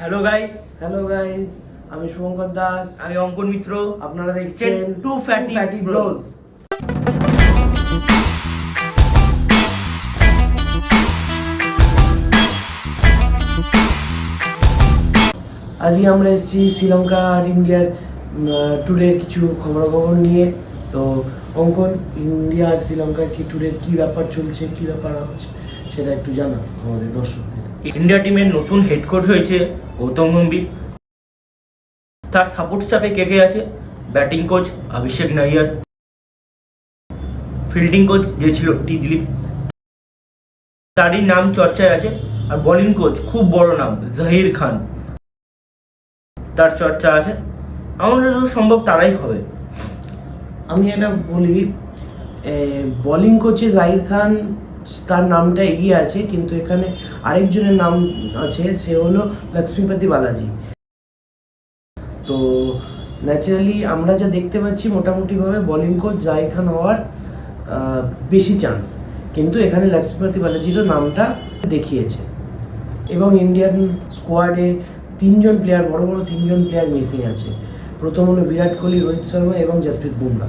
Hello guys, আমি শুভঙ্কর দাস, আমি অঙ্কন মিত্র। আপনারা দেখছেন টু ফ্যাটি ব্রোস। আজকে আমরা এসেছি শ্রীলঙ্কা আর ইন্ডিয়ার ট্যুরের কিছু খবরাখবর নিয়ে। তো অঙ্কন, ইন্ডিয়া আর শ্রীলঙ্কার কি ট্যুরের কি ব্যাপার চলছে, কি ব্যাপার হচ্ছে সেটা একটু জানা আমাদের দর্শকদের। ইন্ডিয়া টিমের নতুন হেড কোচ হয়েছে গৌতম গম্ভীর। তার সাপোর্ট স্টাফে কে কে আছে? ব্যাটিং কোচ অভিষেক নাইয়ার, ফিল্ডিং কোচ যে ছিল টি দিলীপ, তারই নাম চর্চায় আছে। আর বোলিং কোচ খুব বড় নাম জাহির খান, তার চর্চা আছে। আমার যতদূর সম্ভব তারাই হবে। আমি এটা বলি, বোলিং কোচে জাহির খান, তার নামটা এগিয়ে আছে, কিন্তু এখানে আরেকজনের নাম আছে, সে হলো লক্ষ্মীপতি বালাজি। তো ন্যাচারালি আমরা যা দেখতে পাচ্ছি মোটামুটিভাবে বোলিং কোচ জাহির খান হওয়ার বেশি চান্স, কিন্তু এখানে লক্ষ্মীপতি বালাজিরও নামটা দেখিয়েছে। এবং ইন্ডিয়ান স্কোয়াডে বড় বড় তিনজন প্লেয়ার মিসিং আছে। প্রথম হলো বিরাট কোহলি, রোহিত শর্মা এবং জসপ্রীত বুমরা,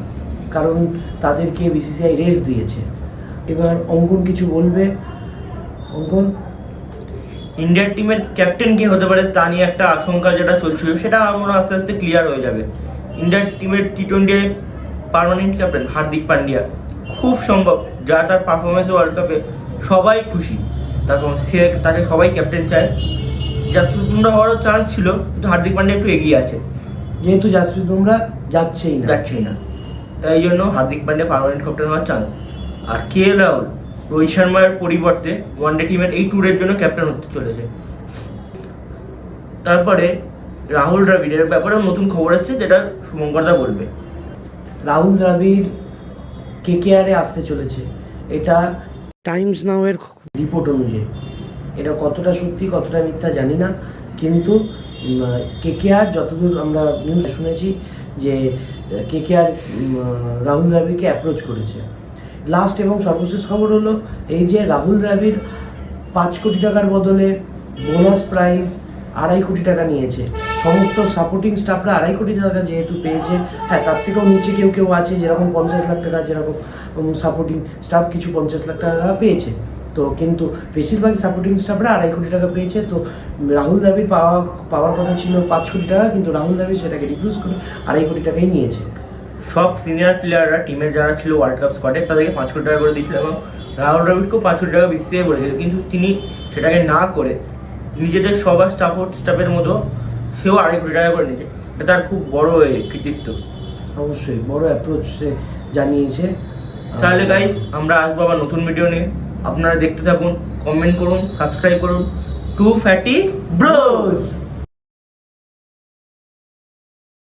কারণ তাদেরকে বিসিসিআই রেস্ট দিয়েছে। এবার অঙ্কন কিছু বলবে। অঙ্কন, ইন্ডিয়ার টিমের ক্যাপ্টেন কে হতে পারে তা নিয়ে একটা আশঙ্কা যেটা চলছিল, সেটা আমার আস্তে আস্তে ক্লিয়ার হয়ে যাবে। ইন্ডিয়ার টিমের টি-20 পার্মানেন্ট ক্যাপ্টেন হার্দিক পান্ডিয়া খুব সম্ভব, যা তার পারফরমেন্স ওয়ার্ল্ড কাপে সবাই খুশি, তাকে সবাই ক্যাপ্টেন চায়। জাসপ্রীত বুমরা হওয়ারও চান্স ছিল, কিন্তু হার্দিক পান্ডিয়া একটু এগিয়ে আছে, যেহেতু জাসপ্রীত বুমরা যাচ্ছেই না, তাই জন্য হার্দিক পান্ডিয়া পার্মানেন্ট ক্যাপ্টেন হওয়ার চান্স। আর কে এল রাহুল রোহিত শর্মার পরিবর্তে ওয়ানডে টিমের এই ট্যুরের জন্য ক্যাপ্টেন হতে চলেছে। তারপরে রাহুল দ্রাবিড়ের ব্যাপারে নতুন খবর আছে, যেটা শুভঙ্করদা বলবে। রাহুল দ্রাবিড় কেকেআরে আসতে চলেছে, এটা টাইমস নাও এর রিপোর্ট অনুযায়ী। এটা কতটা সত্যি কতটা মিথ্যা জানি না, কিন্তু কেকেআর যতদূর আমরা নিউজ শুনেছি যে কেকেআর রাহুল দ্রাবিড়কে অ্যাপ্রোচ করেছে। লাস্ট এবং সর্বশেষ খবর হলো এই যে রাহুল দ্রাবিড় 5 কোটি টাকার বদলে বোনাস প্রাইজ 2.5 কোটি টাকা নিয়েছে। সমস্ত সাপোর্টিং স্টাফরা 2.5 কোটি টাকা যেহেতু পেয়েছে, হ্যাঁ তার থেকেও নিচে কেউ আছে, যেরকম 50 লাখ টাকা, যেরকম সাপোর্টিং স্টাফ কিছু 50 লাখ টাকা পেয়েছে। তো কিন্তু বেশিরভাগ সাপোর্টিং স্টাফরা 2.5 কোটি টাকা পেয়েছে। তো রাহুল দ্রাবিড় পাওয়ার কথা ছিল 5 কোটি টাকা, কিন্তু রাহুল দ্রাবিড় সেটাকে রিফিউজ করে 2.5 কোটি টাকাই নিয়েছে। সব সিনিয়র প্লেয়াররা টিমের যারা ছিল ওয়ার্ল্ড কাপ স্কোয়াডে তাদেরকে 5 কোটি টাকা করে দিয়েছিল, এবং রাহুল দ্রাবিড়কেও 5 কোটি টাকা বিসিসিআই বলেছিল, কিন্তু তিনি সেটাকে না করে নিজেদের সবার স্টাফের মতো সেও 2.5 কোটি টাকা করে নিয়েছে। এটা তার খুব বড় কৃতিত্ব। অবশ্যই বড় অ্যাপ্রোচ সে জানিয়েছে। তাহলে গাইস, আমরা আসবো আবার নতুন ভিডিও নিয়ে। আপনারা দেখতে থাকুন, কমেন্ট করুন, সাবস্ক্রাইব করুন। To Fatty bros.